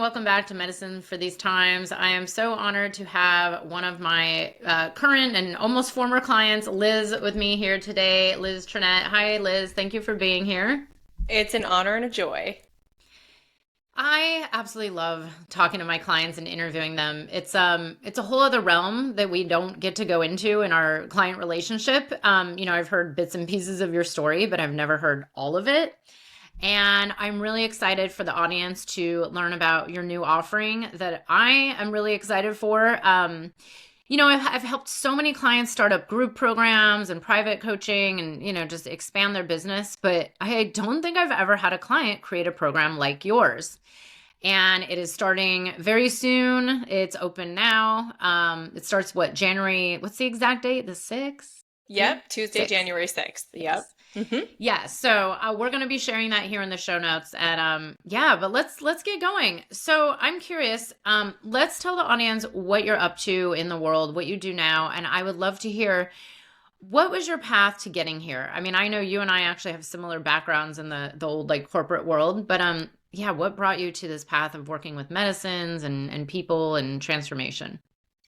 welcome back to Medicine for These Times. I am so honored to have one of my current and almost former clients, Liz, with me here today. Liz Chernett. Hi, Liz. Thank you for being here. It's an honor and a joy. I absolutely love talking to my clients and interviewing them. It's a whole other realm that we don't get to go into in our client relationship. I've heard bits and pieces of your story, but I've never heard all of it. And I'm really excited for the audience to learn about your new offering that I am really excited for. I've helped so many clients start up group programs and private coaching and, just expand their business. But I don't think I've ever had a client create a program like yours. And it is starting very soon. It's open now. It starts January? What's the exact date? The 6th? Yeah, Yep, Tuesday, 6th. January 6th. Yep. Yes. hmm Yeah, so we're going to be sharing that here in the show notes, and yeah, but let's get going. So I'm curious. Let's tell the audience what you're up to in the world, what you do now, and I would love to hear what was your path to getting here. I mean, I know you and I actually have similar backgrounds in the old like corporate world, but yeah, what brought you to this path of working with medicines and people and transformation?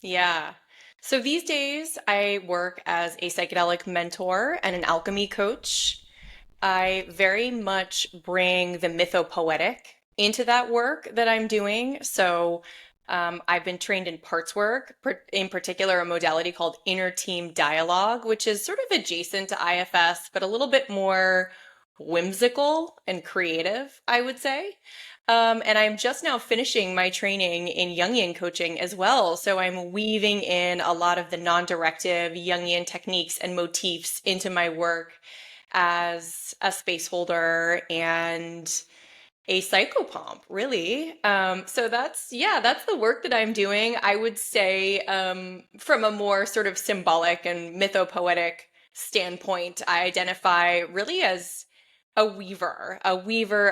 Yeah. So these days, I work as a psychedelic mentor and an alchemy coach. I very much bring the mythopoetic into that work that I'm doing. I've been trained in parts work, in particular, a modality called inner team dialogue, which is sort of adjacent to IFS, but a little bit more whimsical and creative, I would say. And I'm just now finishing my training in Jungian coaching as well. So I'm weaving in a lot of the non-directive Jungian techniques and motifs into my work as a space holder and a psychopomp, really. That's the work that I'm doing. I would say, from a more sort of symbolic and mythopoetic standpoint, I identify really as a weaver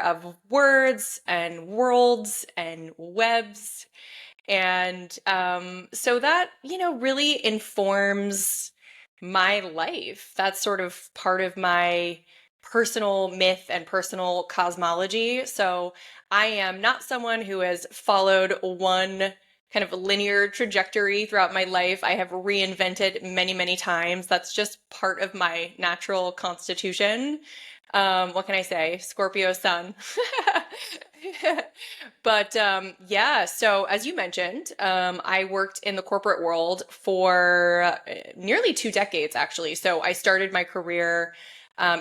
of words and worlds and webs. And so that, really informs my life. That's sort of part of my personal myth and personal cosmology. So I am not someone who has followed one kind of linear trajectory throughout my life. I have reinvented many, many times. That's just part of my natural constitution. What can I say? Scorpio sun. Yeah, so as you mentioned, I worked in the corporate world for nearly 2 decades, actually. So I started my career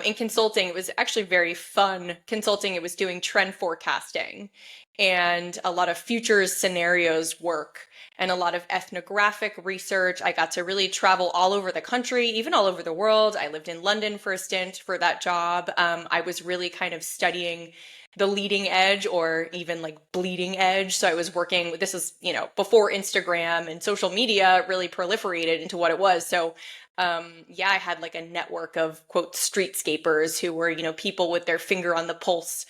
in consulting. It was actually very fun consulting. It was doing trend forecasting and a lot of futures scenarios work and a lot of ethnographic research. I got to really travel all over the country, even all over the world. I lived in London for a stint for that job. I was really kind of studying the leading edge or even like bleeding edge. So I was working, this is, before Instagram and social media really proliferated into what it was. So I had like a network of quote streetscapers who were, people with their finger on the pulse.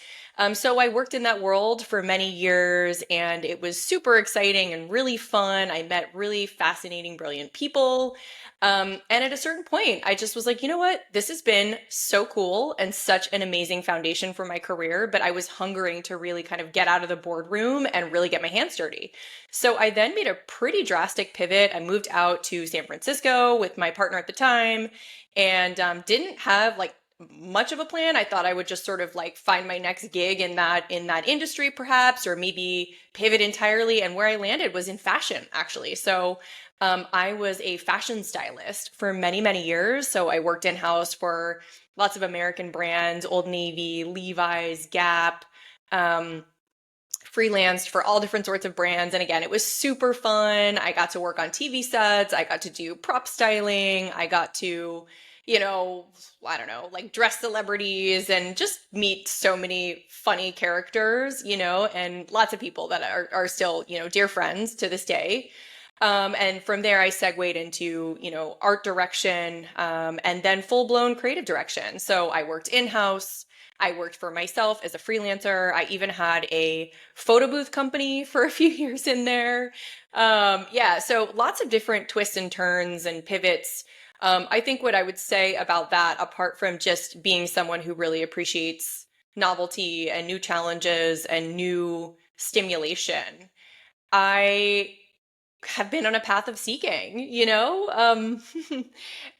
So I worked in that world for many years and it was super exciting and really fun. I met really fascinating, brilliant people. And at a certain point, I just was like, you know what? This has been so cool and such an amazing foundation for my career, but I was hungering to really kind of get out of the boardroom and really get my hands dirty. So I then made a pretty drastic pivot. I moved out to San Francisco with my partner at the time and didn't have like much of a plan. I thought I would just sort of like find my next gig in that industry perhaps, or maybe pivot entirely. And where I landed was in fashion, actually. I was a fashion stylist for many, many years. So I worked in-house for lots of American brands, Old Navy, Levi's, Gap, freelanced for all different sorts of brands. And again, it was super fun. I got to work on TV sets. I got to do prop styling. I got to, I don't know, like dress celebrities and just meet so many funny characters, and lots of people that are still, dear friends to this day. And from there, I segued into, art direction, and then full blown creative direction. So I worked in-house. I worked for myself as a freelancer. I even had a photo booth company for a few years in there. So lots of different twists and turns and pivots. I think what I would say about that, apart from just being someone who really appreciates novelty and new challenges and new stimulation, I have been on a path of seeking,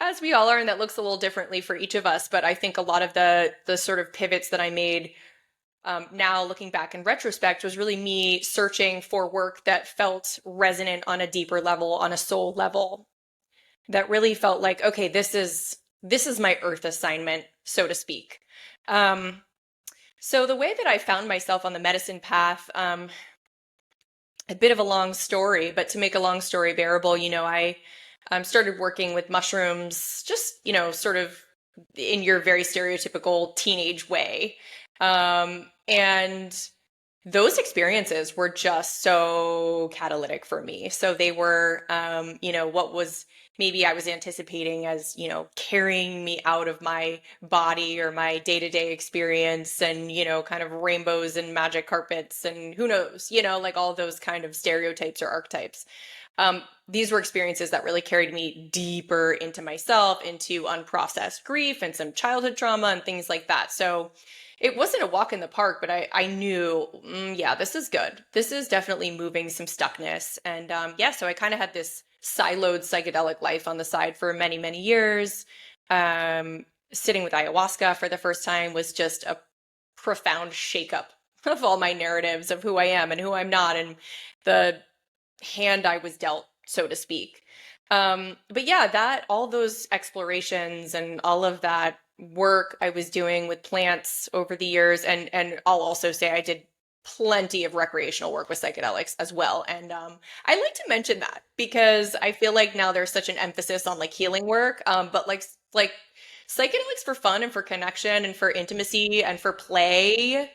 as we all are, and that looks a little differently for each of us. But I think a lot of the sort of pivots that I made, now looking back in retrospect, was really me searching for work that felt resonant on a deeper level, on a soul level, that really felt like, okay, this is my earth assignment, so to speak. Um, so the way that I found myself on the medicine path, a bit of a long story, but to make a long story bearable, I started working with mushrooms, just, sort of in your very stereotypical teenage way. And those experiences were just so catalytic for me. So they were, what was maybe I was anticipating as, carrying me out of my body or my day-to-day experience, and, kind of rainbows and magic carpets and who knows, like all those kind of stereotypes or archetypes. These were experiences that really carried me deeper into myself, into unprocessed grief and some childhood trauma and things like that. So it wasn't a walk in the park, but I knew, yeah, this is good. This is definitely moving some stuckness. And yeah, so I kind of had this siloed psychedelic life on the side for many, many years. Sitting with ayahuasca for the first time was just a profound shakeup of all my narratives of who I am and who I'm not, and the hand I was dealt, so to speak. But yeah, that all those explorations and all of that work I was doing with plants over the years, and I'll also say I did plenty of recreational work with psychedelics as well. And I like to mention that because I feel like now there's such an emphasis on like healing work, but like psychedelics for fun and for connection and for intimacy and for play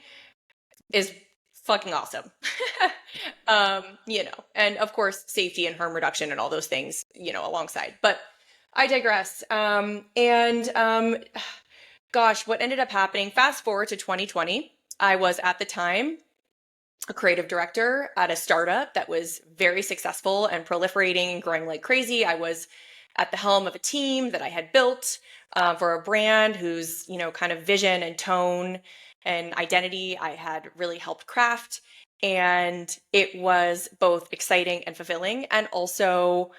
is fucking awesome. And of course, safety and harm reduction and all those things, alongside. But I digress. Gosh, what ended up happening? Fast forward to 2020. I was at the time a creative director at a startup that was very successful and proliferating and growing like crazy. I was at the helm of a team that I had built for a brand whose, kind of vision and tone and identity I had really helped craft. And it was both exciting and fulfilling, and also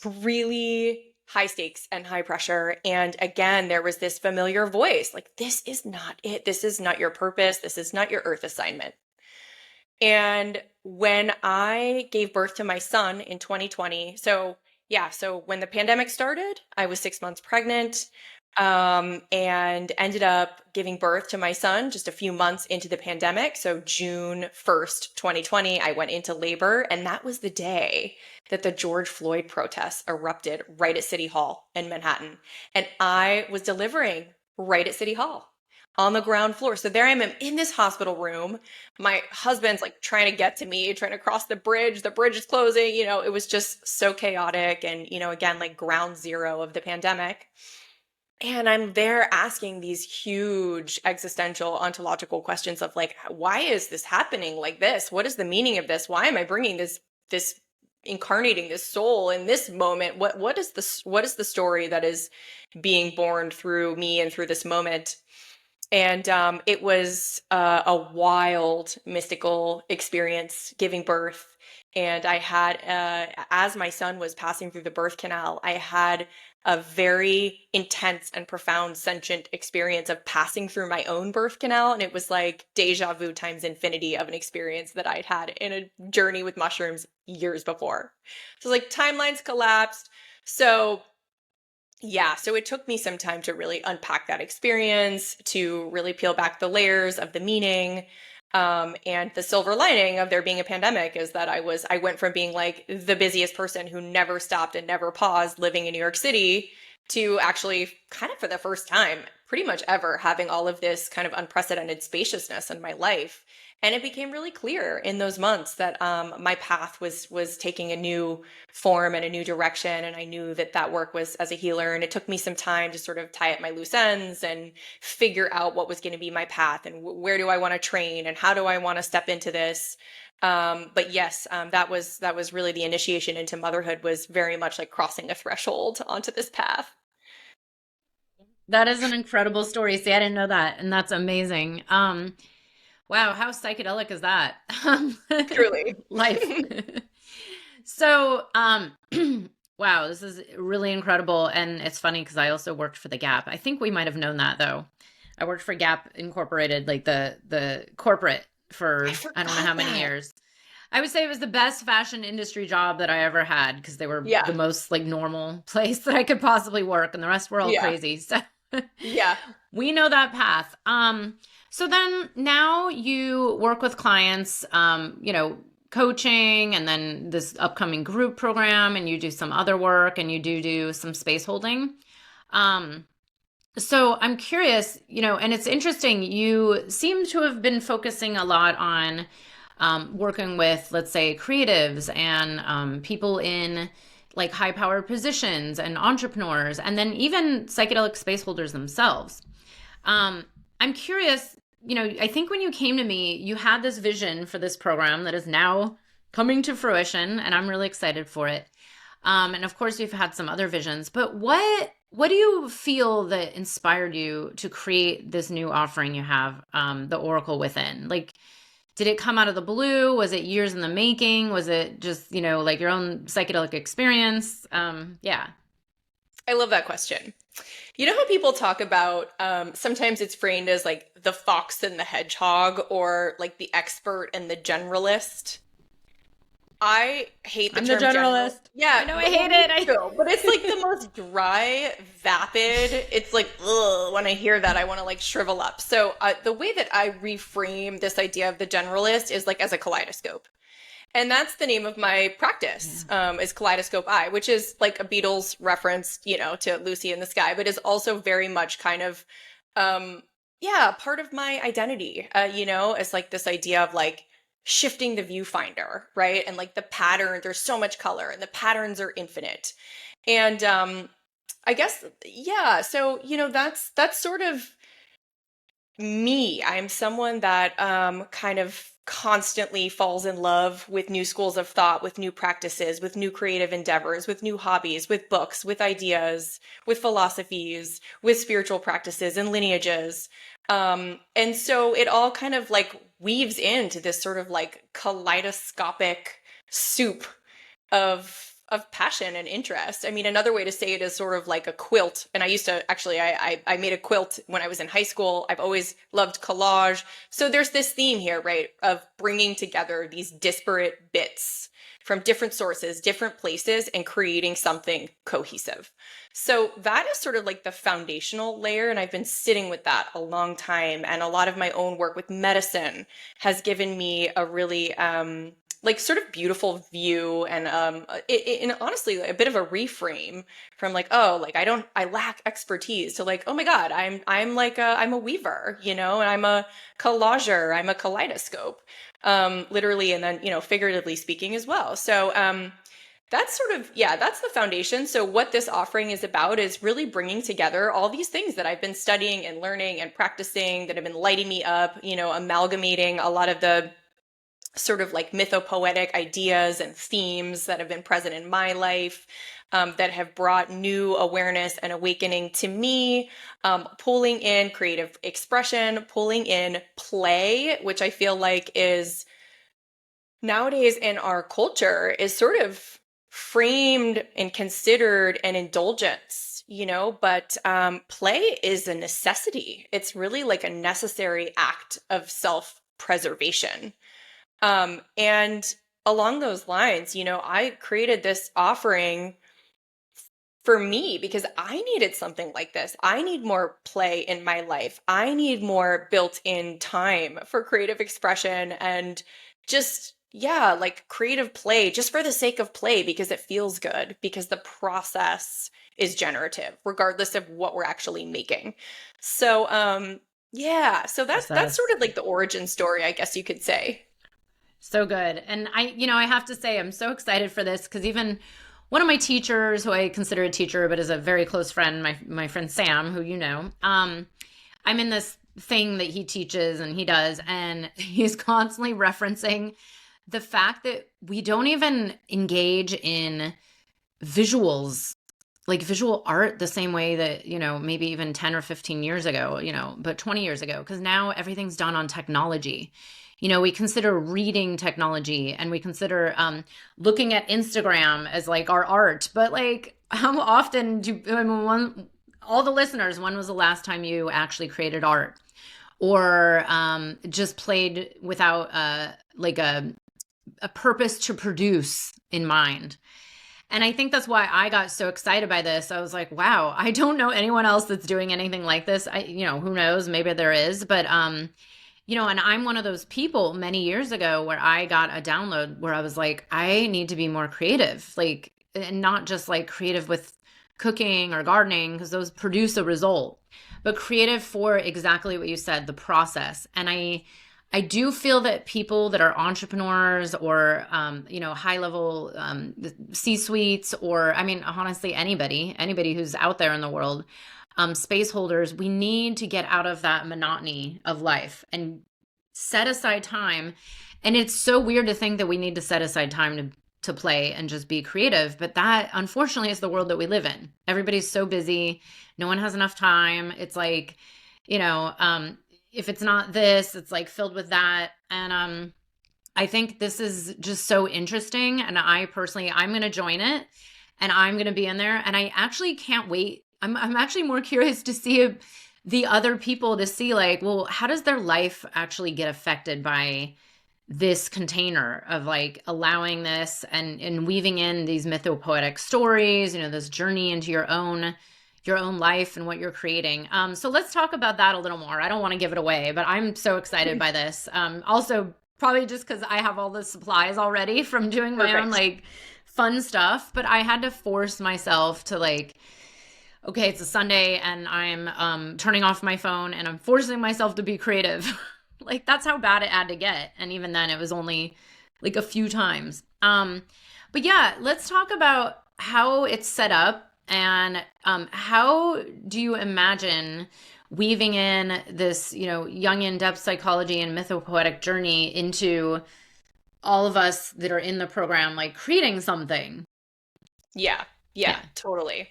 really high stakes and high pressure. And again, there was this familiar voice like, this is not it. This is not your purpose. This is not your earth assignment. And when I gave birth to my son in 2020, so yeah, so when the pandemic started, I was 6 months pregnant, and ended up giving birth to my son just a few months into the pandemic. So June 1st, 2020, I went into labor, and that was the day that the George Floyd protests erupted right at City Hall in Manhattan. And I was delivering right at City Hall on the ground floor. So there I am in this hospital room. My husband's like trying to get to me, trying to cross the bridge. The bridge is closing. It was just so chaotic. And, again, like ground zero of the pandemic. And I'm there asking these huge existential ontological questions of like, why is this happening like this? What is the meaning of this? Why am I bringing this incarnating this soul in this moment? What is the story that is being born through me and through this moment? And it was a wild mystical experience giving birth. And I had, as my son was passing through the birth canal, I had a very intense and profound sentient experience of passing through my own birth canal. And it was like deja vu times infinity of an experience that I'd had in a journey with mushrooms years before. So like timelines collapsed. So yeah, so it took me some time to really unpack that experience, to really peel back the layers of the meaning. And the silver lining of there being a pandemic is that I went from being like the busiest person who never stopped and never paused living in New York City to actually kind of for the first time, pretty much ever, having all of this kind of unprecedented spaciousness in my life. And it became really clear in those months that my path was taking a new form and a new direction. And I knew that that work was as a healer. And it took me some time to sort of tie up my loose ends and figure out what was going to be my path and where do I want to train and how do I want to step into this. But yes, that was really the initiation into motherhood, was very much like crossing a threshold onto this path. That is an incredible story. See, I didn't know that, and that's amazing. Wow, how psychedelic is that? Truly. Life. So, wow, this is really incredible. And it's funny because I also worked for the Gap. I think we might have known that though. I worked for Gap Incorporated, like the corporate I for I don't know forgot how many that. years. I would say it was the best fashion industry job that I ever had because they were the Yeah. most like normal place that I could possibly work, and the rest were all Yeah. crazy. So Yeah. we know that path. So then now you work with clients, coaching, and then this upcoming group program, and you do some other work, and you do some space holding. Um, so I'm curious, and it's interesting, you seem to have been focusing a lot on working with, let's say, creatives and people in like high power positions and entrepreneurs, and then even psychedelic space holders themselves. Um, I'm curious, I think when you came to me, you had this vision for this program that is now coming to fruition, and I'm really excited for it. And of course, you've had some other visions, but what do you feel that inspired you to create this new offering you have, the Oracle Within? Like, did it come out of the blue? Was it years in the making? Was it just, like your own psychedelic experience? Yeah. I love that question. You know how people talk about sometimes it's framed as like the fox and the hedgehog or like the expert and the generalist? I hate the I'm the term general. generalist. I Yeah, know I well, hate me it. I too. But it's like the most dry, vapid. It's like, ugh, when I hear that, I want to like shrivel up. So the way that I reframe this idea of the generalist is like as a kaleidoscope. And that's the name of my practice, Yeah. is Kaleidoscope Eye, which is like a Beatles reference, to Lucy in the Sky, but is also very much kind of, um, yeah, part of my identity, as like this idea of like shifting the viewfinder, right? And like the pattern, there's so much color and the patterns are infinite. And I guess, yeah, so, that's sort of me. I'm someone that kind of constantly falls in love with new schools of thought, with new practices, with new creative endeavors, with new hobbies, with books, with ideas, with philosophies, with spiritual practices and lineages. And so it all kind of like weaves into this sort of like kaleidoscopic soup of passion and interest. I mean, another way to say it is sort of like a quilt. And I used to actually, I made a quilt when I was in high school. I've always loved collage. So there's this theme here, right, of bringing together these disparate bits from different sources, different places, and creating something cohesive. So that is sort of like the foundational layer. And I've been sitting with that a long time. And a lot of my own work with medicine has given me a really, like sort of beautiful view and and honestly a bit of a reframe from like, oh, like I lack expertise to like, oh my god, I'm like I'm a weaver, and I'm a collager, I'm a kaleidoscope, literally, and then figuratively speaking as well. So that's sort of, yeah, that's the foundation. So what this offering is about is really bringing together all these things that I've been studying and learning and practicing that have been lighting me up, amalgamating a lot of the sort of like mythopoetic ideas and themes that have been present in my life, that have brought new awareness and awakening to me, pulling in creative expression, pulling in play, which I feel like is nowadays in our culture is sort of framed and considered an indulgence, but play is a necessity. It's really like a necessary act of self-preservation. And along those lines, I created this offering for me because I needed something like this. I need more play in my life. I need more built-in time for creative expression and just, yeah, like creative play just for the sake of play because it feels good, because the process is generative, regardless of what we're actually making. So, yeah, so that's sort Process. of like the origin story, I guess you could say. So good. And I have to say, I'm so excited for this because even one of my teachers, who I consider a teacher, but is a very close friend, my friend Sam, who I'm in this thing that he teaches and he does, and he's constantly referencing the fact that we don't even engage in visuals like visual art the same way that, maybe even 10 or 15 years ago, but 20 years ago, because now everything's done on technology. We consider reading technology, and we consider looking at Instagram as like our art. But like, how often all the listeners, when was the last time you actually created art, or just played without like a purpose to produce in mind? And I think that's why I got so excited by this. I was like, wow, I don't know anyone else that's doing anything like this. Who knows? Maybe there is, but and I'm one of those people many years ago where I got a download where I was like, I need to be more creative, like, and not just like creative with cooking or gardening, because those produce a result, but creative for exactly what you said, the process. And I do feel that people that are entrepreneurs or, high level C-suites, or, I mean, honestly, anybody who's out there in the world, space holders, we need to get out of that monotony of life and set aside time. And it's so weird to think that we need to set aside time to play and just be creative. But that, unfortunately, is the world that we live in. Everybody's so busy. No one has enough time. It's like, if it's not this, it's like filled with that. And I think this is just so interesting. And I'm going to join it, and I'm going to be in there. And I actually can't wait. I'm actually more curious to see the other people, to see like, well, how does their life actually get affected by this container of like allowing this and weaving in these mythopoetic stories, this journey into your own life and what you're creating. So let's talk about that a little more. I don't want to give it away, but I'm so excited by this. Also, probably just because I have all the supplies already from doing my own like fun stuff, but I had to force myself to like, okay, it's a Sunday and I'm turning off my phone and I'm forcing myself to be creative. Like, that's how bad it had to get. And even then it was only like a few times. But yeah, let's talk about how it's set up, and how do you imagine weaving in this, Jungian depth psychology and mythopoetic journey into all of us that are in the program, like creating something? Yeah, totally.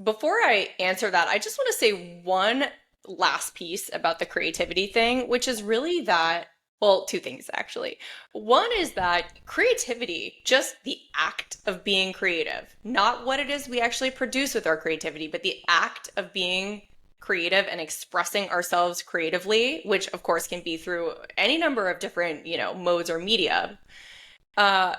Before I answer that, I just want to say one last piece about the creativity thing, which is really that, well, two things actually. One is that creativity, just the act of being creative, not what it is we actually produce with our creativity, but the act of being creative and expressing ourselves creatively, which of course can be through any number of different, modes or media. That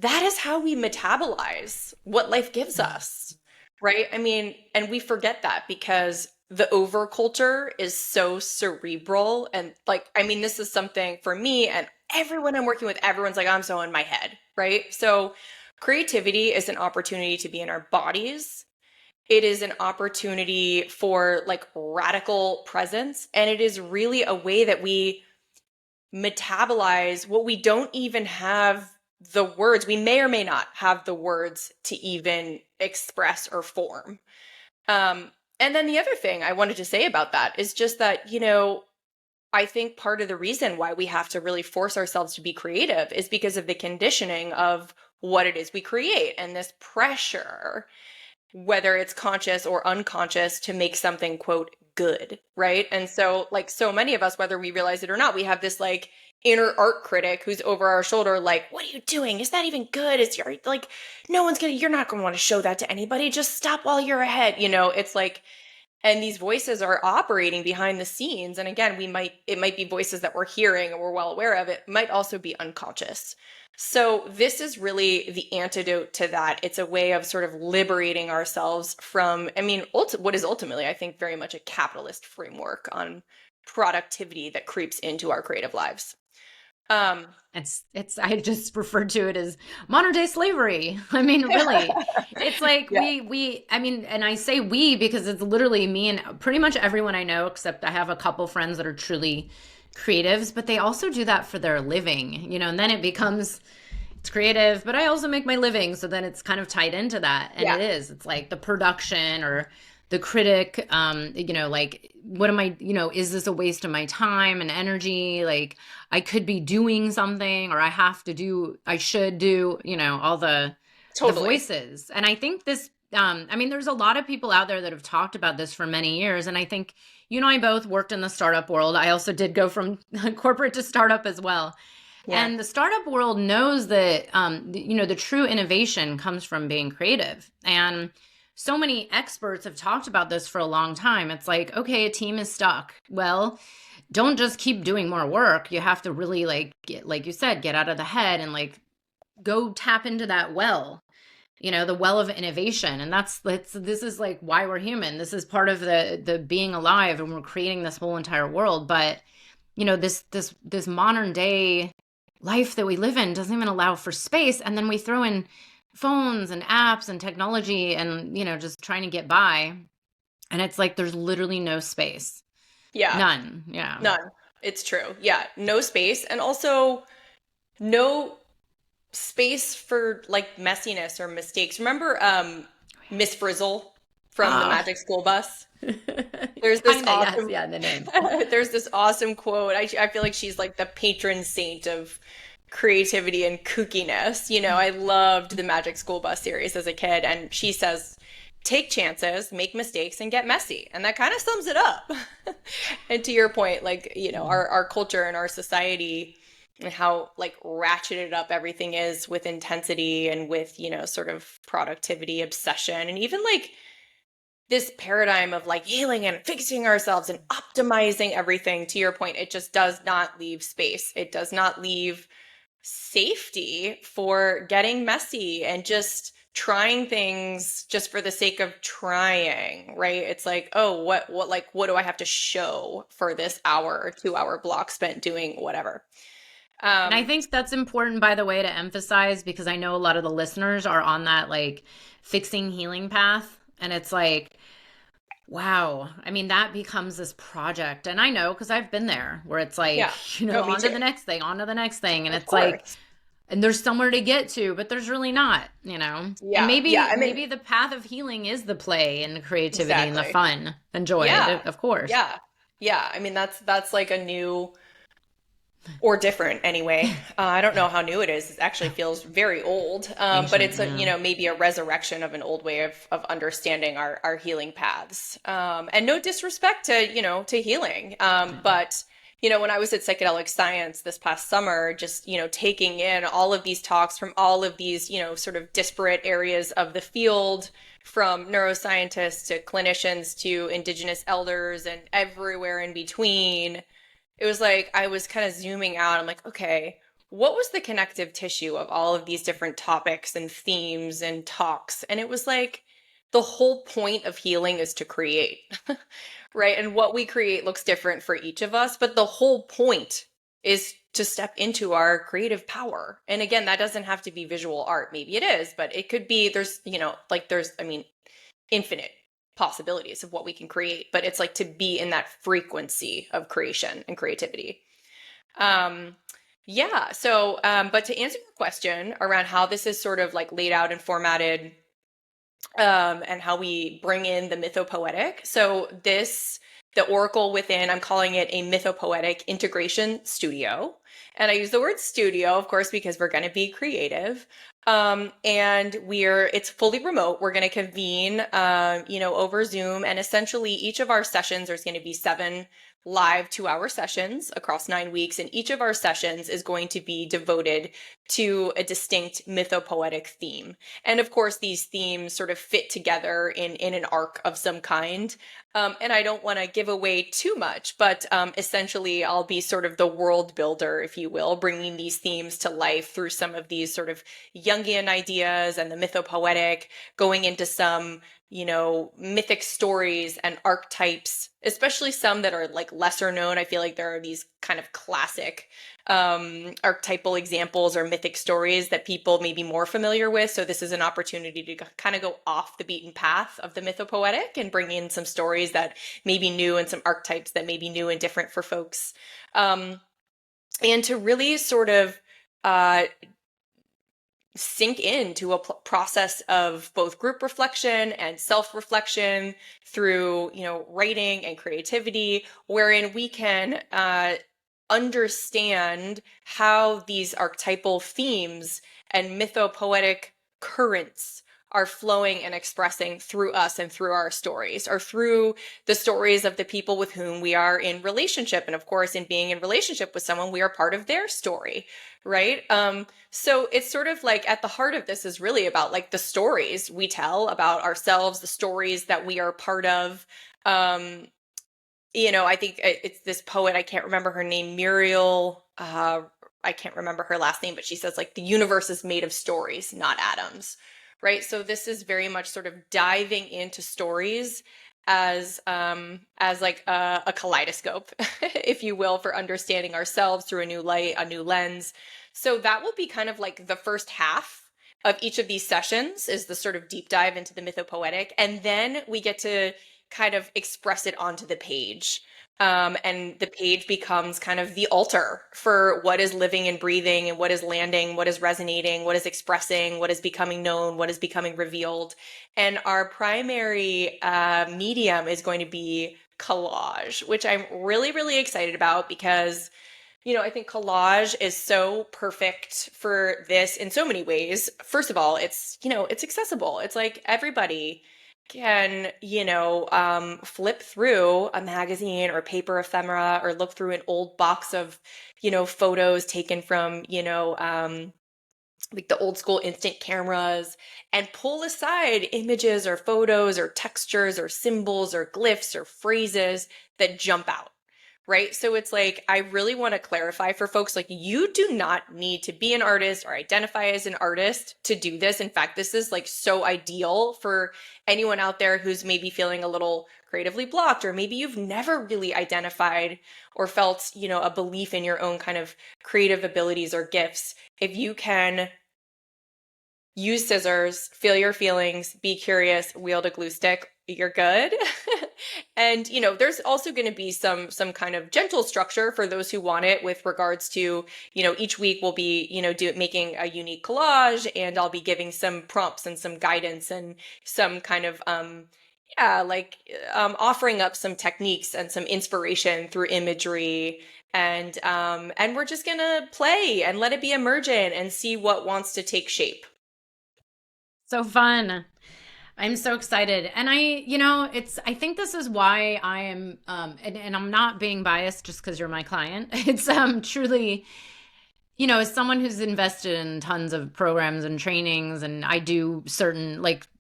is how we metabolize what life gives us, right? I mean, and we forget that because the over culture is so cerebral. And like, I mean, this is something for me and everyone I'm working with, everyone's like, I'm so in my head, right? So creativity is an opportunity to be in our bodies. It is an opportunity for like radical presence. And it is really a way that we metabolize what we don't even have the words. We may or may not have the words to even express or form. And then the other thing I wanted to say about that is just that, I think part of the reason why we have to really force ourselves to be creative is because of the conditioning of what it is we create and this pressure, whether it's conscious or unconscious, to make something, quote, good, right? And so, like, so many of us, whether we realize it or not, we have this like inner art critic who's over our shoulder, like, what are you doing? Is that even good? Is your like, you're not gonna want to show that to anybody. Just stop while you're ahead. It's like, and these voices are operating behind the scenes. And again, it might be voices that we're hearing and we're well aware of. It might also be unconscious. So this is really the antidote to that. It's a way of sort of liberating ourselves from, what is ultimately, I think, very much a capitalist framework on productivity that creeps into our creative lives. It's I just refer to it as modern day slavery. I mean, really, it's like Yeah. and I say we because it's literally me and pretty much everyone I know, except I have a couple friends that are truly creatives, but they also do that for their living, and then it's creative, but I also make my living. So then it's kind of tied into that. And it's like the production or the critic, like, what am I, is this a waste of my time and energy? Like, I could be doing something, or I should do, all the the Totally. voices. And I think this, I mean, there's a lot of people out there that have talked about this for many years. And I think you and I both worked in the startup world. I also did go from corporate to startup as well. Yeah. And the startup world knows that, the true innovation comes from being creative. And so many experts have talked about this for a long time. It's like, okay, a team is stuck. Well, don't just keep doing more work. You have to really like you said, get out of the head and like go tap into that well, the well of innovation. And this is like why we're human. This is part of the being alive, and we're creating this whole entire world. But this modern day life that we live in doesn't even allow for space. And then we throw in phones and apps and technology and, just trying to get by. And it's like there's literally no space. Yeah. None. Yeah. None. It's true. Yeah. No space. And also no space for like messiness or mistakes. Remember Miss Frizzle from the Ah. Magic School Bus? There's this Kinda, yes. awesome Yeah, the name. there's this awesome quote. I feel like she's like the patron saint of creativity and kookiness. I loved the Magic School Bus series as a kid, and she says, take chances, make mistakes, and get messy. And that kind of sums it up. And to your point, like, our culture and our society and how like ratcheted up everything is with intensity and with, sort of productivity, obsession, and even like this paradigm of like healing and fixing ourselves and optimizing everything. To your point, it just does not leave space. It does not leave safety for getting messy and just trying things just for the sake of trying, right? It's like, oh, what do I have to show for this hour or 2 hour block spent doing whatever? And I think that's important, by the way, to emphasize, because I know a lot of the listeners are on that like fixing healing path. And it's like, wow. I mean, that becomes this project. And I know because I've been there where it's like, Yeah. Oh, me on to too. the next thing, on to the next thing. And Of it's like, course. and there's somewhere to get to, but there's really not. And Yeah. Yeah. I mean, maybe the path of healing is the play and the creativity and the exactly. fun and joy, Yeah. of course. Yeah. Yeah. I mean, that's like a new or different anyway. I don't know how new it is. It actually feels very old. But Ancient, it's a, yeah. maybe a resurrection of an old way of understanding our healing paths. And no disrespect to, to healing. But, when I was at Psychedelic Science this past summer, just, taking in all of these talks from all of these, sort of disparate areas of the field, from neuroscientists to clinicians to indigenous elders and everywhere in between, it was like I was kind of zooming out. I'm like, okay, what was the connective tissue of all of these different topics and themes and talks? And it was like the whole point of healing is to create, right? And what we create looks different for each of us, but the whole point is to step into our creative power. And again, that doesn't have to be visual art. Maybe it is, but it could be, I mean, infinite possibilities of what we can create, but it's like to be in that frequency of creation and creativity. Yeah. So, but to answer your question around how this is sort of like laid out and formatted, and how we bring in the mythopoetic. So the Oracle within, I'm calling it a mythopoetic integration studio. And I use the word studio, of course, because we're going to be creative. And it's fully remote. We're going to convene, over Zoom, and essentially each of our sessions, there's going to be 7 live 2-hour sessions across 9 weeks. And each of our sessions is going to be devoted to a distinct mythopoetic theme. And of course, these themes sort of fit together in an arc of some kind. And I don't want to give away too much, but essentially I'll be sort of the world builder, if you will, bringing these themes to life through some of these sort of Jungian ideas and the mythopoetic, going into some, mythic stories and archetypes, especially some that are like lesser known. I feel like there are these kind of classic archetypal examples or mythic stories that people may be more familiar with. So this is an opportunity to kind of go off the beaten path of the mythopoetic and bring in some stories that may be new and some archetypes that may be new and different for folks. And to really sort of sink into a process of both group reflection and self-reflection through, writing and creativity, wherein we can understand how these archetypal themes and mythopoetic currents are flowing and expressing through us and through our stories, or through the stories of the people with whom we are in relationship. And of course, in being in relationship with someone, we are part of their story, right? So it's sort of like at the heart of this is really about like the stories we tell about ourselves, the stories that we are part of. Um, I think it's this poet, I can't remember her name, Muriel, I can't remember her last name, but she says like the universe is made of stories, not atoms, right? So this is very much sort of diving into stories as like a kaleidoscope, if you will, for understanding ourselves through a new light, a new lens. So that will be kind of like the first half of each of these sessions is the sort of deep dive into the mythopoetic, and then we get to kind of express it onto the page. And the page becomes kind of the altar for what is living and breathing and what is landing, what is resonating, what is expressing, what is becoming known, what is becoming revealed. And our primary medium is going to be collage, which I'm really, really excited about because I think collage is so perfect for this in so many ways. First of all, it's accessible. It's like everybody can, flip through a magazine or paper ephemera or look through an old box of, photos taken from, like the old school instant cameras and pull aside images or photos or textures or symbols or glyphs or phrases that jump out. Right. So it's like, I really want to clarify for folks, like, you do not need to be an artist or identify as an artist to do this. In fact, this is like so ideal for anyone out there who's maybe feeling a little creatively blocked, or maybe you've never really identified or felt, a belief in your own kind of creative abilities or gifts. If you can use scissors, feel your feelings, be curious, wield a glue stick, you're good. And there's also going to be some kind of gentle structure for those who want it, with regards to each week we'll be making a unique collage, and I'll be giving some prompts and some guidance and some kind of offering up some techniques and some inspiration through imagery. And we're just gonna play and let it be emergent and see what wants to take shape. So fun. I'm so excited. And I think this is why I am, and I'm not being biased just because you're my client. It's truly, as someone who's invested in tons of programs and trainings, and I do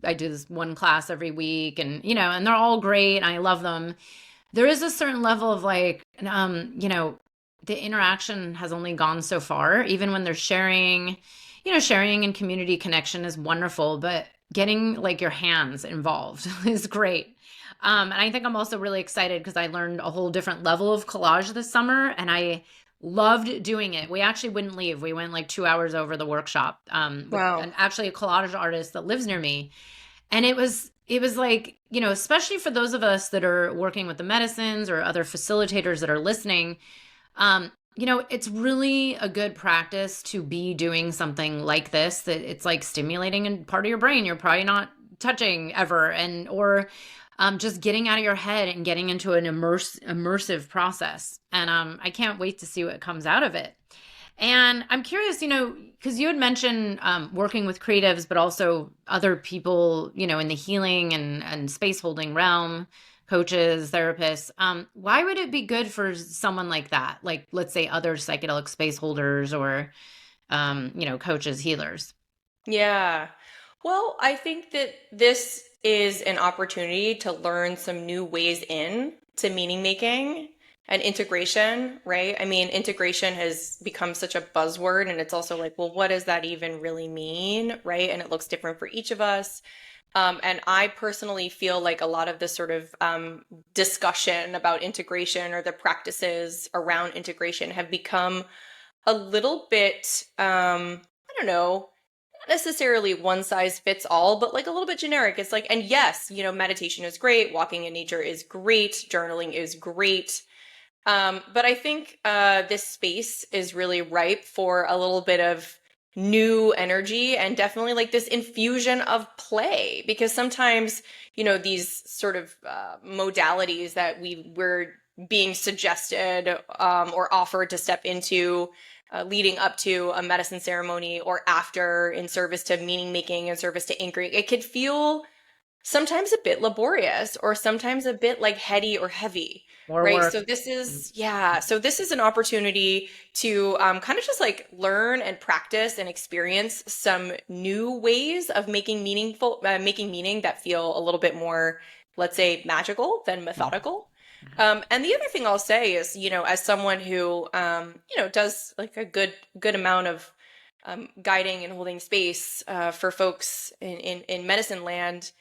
I do this one class every week, and they're all great and I love them. There is a certain level of the interaction has only gone so far, even when they're sharing. Sharing and community connection is wonderful, but getting like your hands involved is great. And I think I'm also really excited because I learned a whole different level of collage this summer, and I loved doing it. We actually wouldn't leave. We went like 2 hours over the workshop with Wow. actually a collage artist that lives near me. And it was like, especially for those of us that are working with the medicines or other facilitators that are listening, it's really a good practice to be doing something like this, that it's like stimulating a part of your brain you're probably not touching ever, or just getting out of your head and getting into an immersive process. And I can't wait to see what comes out of it. And I'm curious, because you had mentioned working with creatives, but also other people, in the healing and space holding realm, coaches, therapists. Why would it be good for someone like that? Like, let's say other psychedelic space holders or, coaches, healers. Yeah. Well, I think that this is an opportunity to learn some new ways in to meaning making and integration, right? I mean, integration has become such a buzzword, and it's also like, well, what does that even really mean, right? And it looks different for each of us. And I personally feel like a lot of the sort of discussion about integration, or the practices around integration, have become a little bit, I don't know, not necessarily one size fits all, but like a little bit generic. It's like, and yes, meditation is great, walking in nature is great, journaling is great. But I think this space is really ripe for a little bit of new energy, and definitely like this infusion of play, because sometimes these sort of modalities that we were being suggested or offered to step into, leading up to a medicine ceremony or after, in service to meaning making, in service to anchoring, it could feel sometimes a bit laborious or sometimes a bit like heady or heavy. More Right. work. So this is, yeah. So this is an opportunity to kind of just like learn and practice and experience some new ways of making meaning that feel a little bit more, let's say, magical than methodical. And the other thing I'll say is, as someone who, does like a good amount of guiding and holding space for folks in medicine land,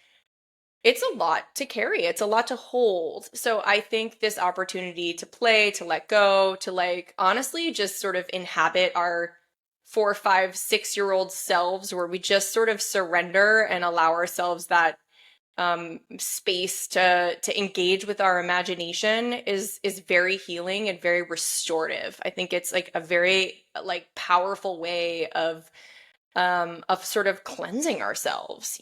it's a lot to carry. It's a lot to hold. So I think this opportunity to play, to let go, to like honestly just sort of inhabit our 4, 5, 6-year-old selves, where we just sort of surrender and allow ourselves that space to engage with our imagination is very healing and very restorative. I think it's like a very like powerful way of sort of cleansing ourselves,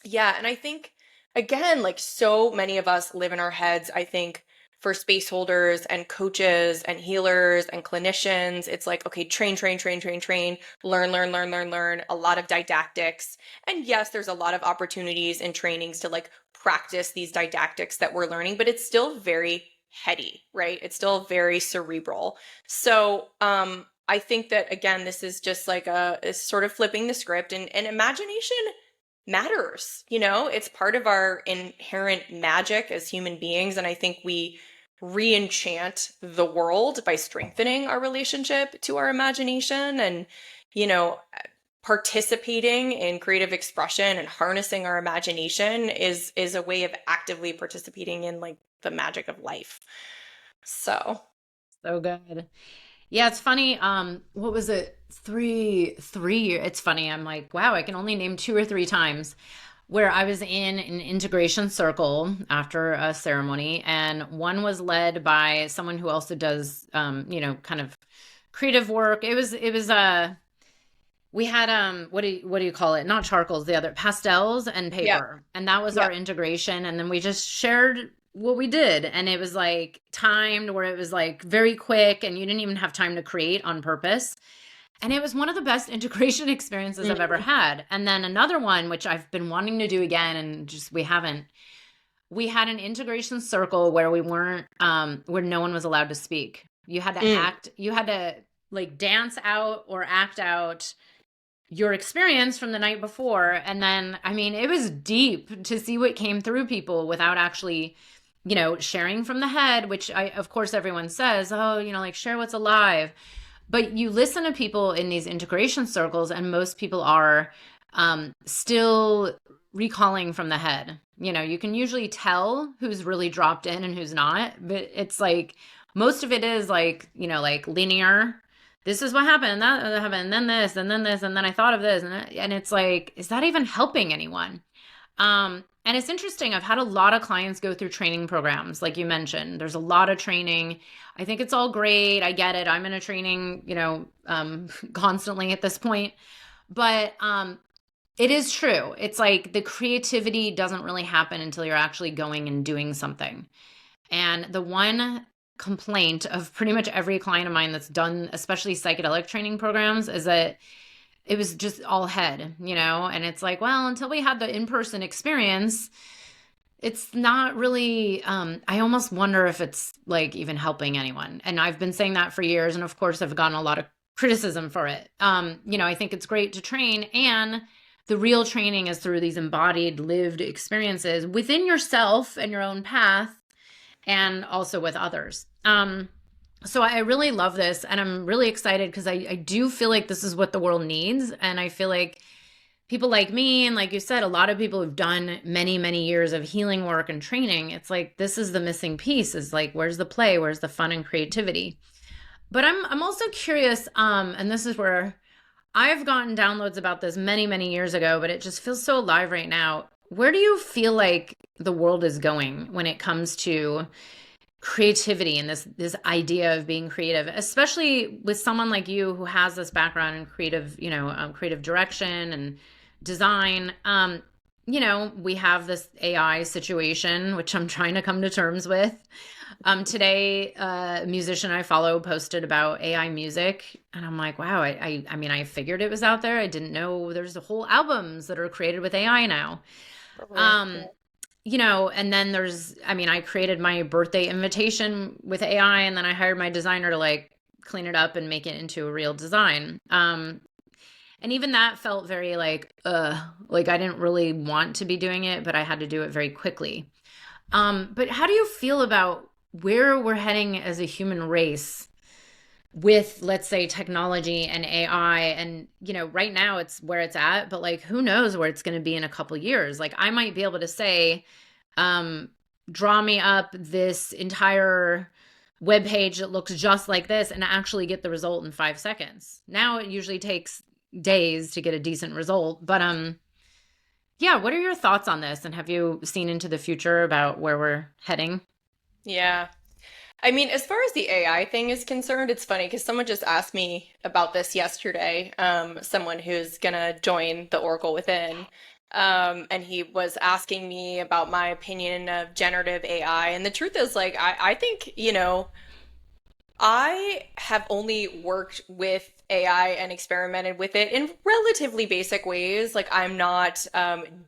yeah, and I think again, like so many of us live in our heads. I think for space holders and coaches and healers and clinicians, it's like, okay, train, train, train, train, train, learn, learn, learn, learn, learn, a lot of didactics. And yes, there's a lot of opportunities and trainings to like practice these didactics that we're learning, but it's still very heady, right? It's still very cerebral. So, I think that again, this is just like is sort of flipping the script, and imagination matters. It's part of our inherent magic as human beings. And I think we re-enchant the world by strengthening our relationship to our imagination and, you know, participating in creative expression and harnessing our imagination is a way of actively participating in like the magic of life. So, So good. Yeah, it's funny. What was it? Three years. It's funny. I'm like, wow, I can only name 2 or 3 times where I was in an integration circle after a ceremony, and one was led by someone who also does, kind of creative work. It was we had what do you call it? Not charcoals, the other pastels and yeah, paper. And that was yeah. our integration. And then we just shared what we did. And it was like timed where it was like very quick and you didn't even have time to create on purpose. And it was one of the best integration experiences I've ever Mm, had. And then another one, which I've been wanting to do again and just we haven't. We had an integration circle where we weren't where no one was allowed to speak. mm, You had to like dance out or act out your experience from the night before. And then, I mean, it was deep to see what came through people without actually, sharing from the head, which of course, everyone says, oh, like share what's alive. But you listen to people in these integration circles, and most people are still recalling from the head. You can usually tell who's really dropped in and who's not, but it's like most of it is like, like linear. This is what happened, that happened, and then this, and then this, and then I thought of this, and it's like, is that even helping anyone? And it's interesting. I've had a lot of clients go through training programs, like you mentioned. There's a lot of training. I think it's all great. I get it. I'm in a training, constantly at this point. But it is true. It's like the creativity doesn't really happen until you're actually going and doing something. And the one complaint of pretty much every client of mine that's done, especially psychedelic training programs, is that it was just all head, and it's like, well, until we had the in-person experience, it's not really, I almost wonder if it's like even helping anyone. And I've been saying that for years. And of course, I've gotten a lot of criticism for it. I think it's great to train, and the real training is through these embodied, lived experiences within yourself and your own path, and also with others. So I really love this, and I'm really excited because I do feel like this is what the world needs. And I feel like people like me, and like you said, a lot of people who've done many, many years of healing work and training, it's like this is the missing piece, is like, where's the play? Where's the fun and creativity? But I'm also curious, and this is where I've gotten downloads about this many, many years ago, but it just feels so alive right now. Where do you feel like the world is going when it comes to creativity and this idea of being creative, especially with someone like you who has this background in creative, creative direction and design? we have this AI situation, which I'm trying to come to terms with. Today, a musician I follow posted about AI music, and I'm like, wow, I mean, I figured it was out there. I didn't know there's whole albums that are created with AI now. Totally. Um, and then I mean, I created my birthday invitation with AI, and then I hired my designer to like clean it up and make it into a real design. And even that felt very like I didn't really want to be doing it, but I had to do it very quickly. But how do you feel about where we're heading as a human race with, let's say, technology and AI? And, right now it's where it's at, but like, who knows where it's going to be in a couple years? Like, I might be able to say, um, draw me up this entire web page that looks just like this and actually get the result in 5 seconds. Now it usually takes days to get a decent result. But yeah, what are your thoughts on this? And have you seen into the future about where we're heading? Yeah. I mean, as far as the AI thing is concerned, it's funny because someone just asked me about this yesterday. Someone who's gonna join the Oracle Within. And he was asking me about my opinion of generative AI. And the truth is, like, I think, I have only worked with AI and experimented with it in relatively basic ways. Like, I'm not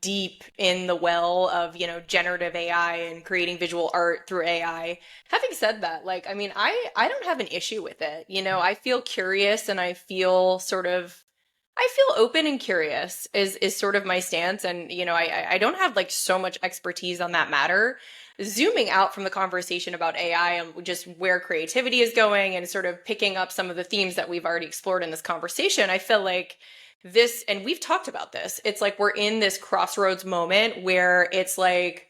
deep in the well of, generative AI and creating visual art through AI. Having said that, like, I mean, I don't have an issue with it. I feel curious and I feel open and curious is sort of my stance. And, I don't have like so much expertise on that matter. Zooming out from the conversation about AI and just where creativity is going and sort of picking up some of the themes that we've already explored in this conversation, I feel like this, and we've talked about this, it's like we're in this crossroads moment where it's like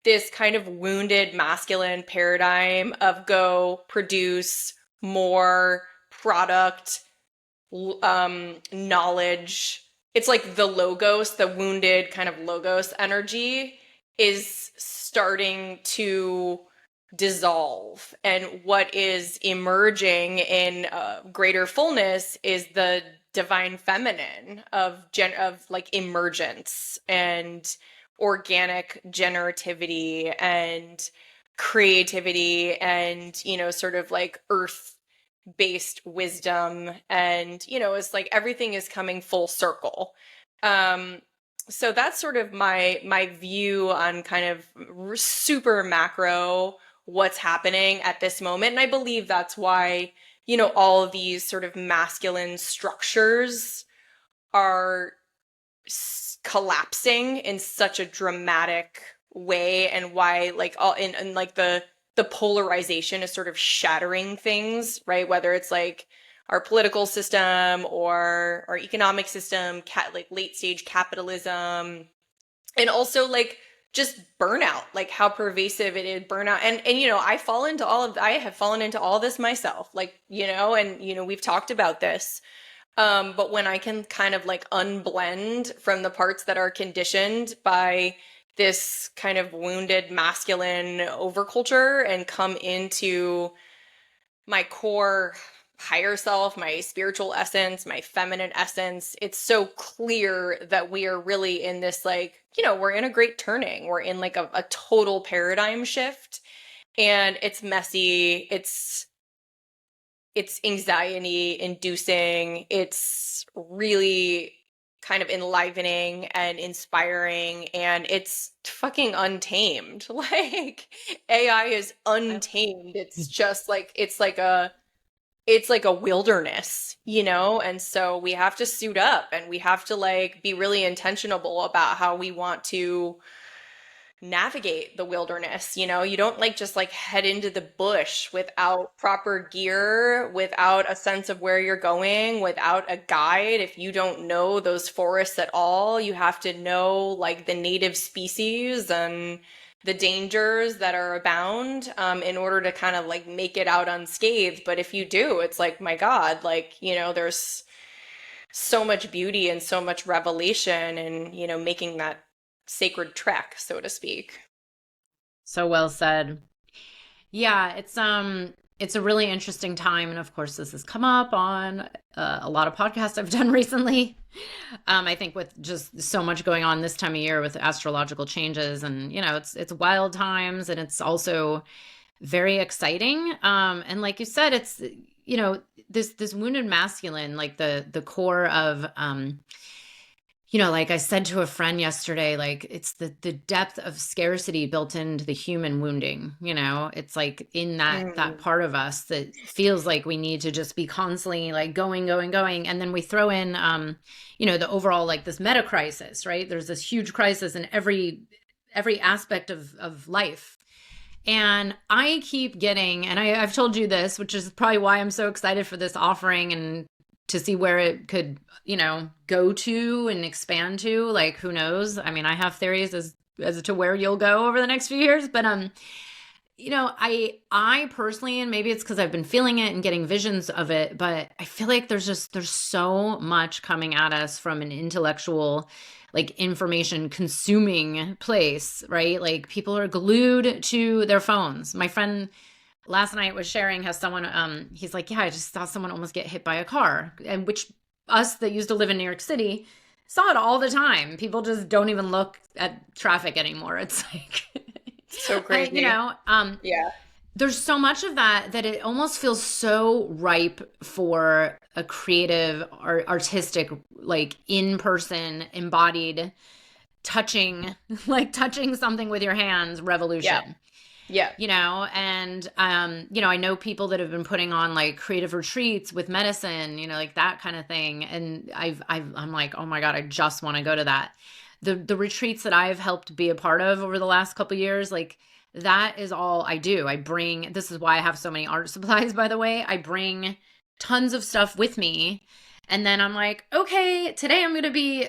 this kind of wounded masculine paradigm of go produce more product, knowledge. It's like the logos, the wounded kind of logos energy is starting to dissolve. And what is emerging in greater fullness is the divine feminine of like emergence and organic generativity and creativity and sort of like earth based wisdom. And it's like everything is coming full circle. um so that's sort of my view on kind of super macro what's happening at this moment. And I believe that's why all of these sort of masculine structures are collapsing in such a dramatic way, and why like all in like the polarization is sort of shattering things, right? Whether it's like our political system or our economic system, like late stage capitalism, and also like just burnout, like how pervasive it is, burnout. And I have fallen into all this myself, like, and we've talked about this. But when I can kind of like unblend from the parts that are conditioned by this kind of wounded masculine overculture and come into my core higher self, my spiritual essence, my feminine essence, it's so clear that we are really in this like, we're in a great turning. We're in like a total paradigm shift, and it's messy. It's anxiety inducing. It's really kind of enlivening and inspiring, and it's fucking untamed. Like AI is untamed. It's just like it's like a wilderness, And so we have to suit up and we have to like be really intentional about how we want to navigate the wilderness. You don't like just like head into the bush without proper gear, without a sense of where you're going, without a guide. If you don't know those forests at all, you have to know like the native species and the dangers that are abound, in order to kind of like make it out unscathed. But if you do, it's like, my God, like, there's so much beauty and so much revelation and, making that sacred trek, so to speak. So well said. Yeah, it's it's a really interesting time. And of course, this has come up on a lot of podcasts I've done recently. I think with just so much going on this time of year with astrological changes, and it's wild times, and it's also very exciting. And like you said, it's this wounded masculine, like the core of like I said to a friend yesterday, like it's the depth of scarcity built into the human wounding. It's like in that Mm. part of us that feels like we need to just be constantly like going, and then we throw in the overall, like, this meta crisis, right? There's this huge crisis in every aspect of life. And I keep getting, and I've told you this, which is probably why I'm so excited for this offering and to see where it could, go to and expand to. Like, who knows? I mean, I have theories as to where you'll go over the next few years, but I personally, and maybe it's because I've been feeling it and getting visions of it, but I feel like there's so much coming at us from an intellectual, like, information consuming place, right? Like, people are glued to their phones. My friend last night was sharing how someone, he's like, yeah, I just saw someone almost get hit by a car, and which us that used to live in New York City saw it all the time. People just don't even look at traffic anymore. It's like, So crazy. Yeah. there's so much of that it almost feels so ripe for a creative or artistic, like, in-person, embodied, touching, like touching something with your hands Yeah. revolution. Yeah. And I know people that have been putting on like creative retreats with medicine, like that kind of thing. And I'm like, oh my God, I just want to go to that. The retreats that I've helped be a part of over the last couple of years, like, that is all I do. This is why I have so many art supplies, by the way. I bring tons of stuff with me. And then I'm like, okay, today I'm going to be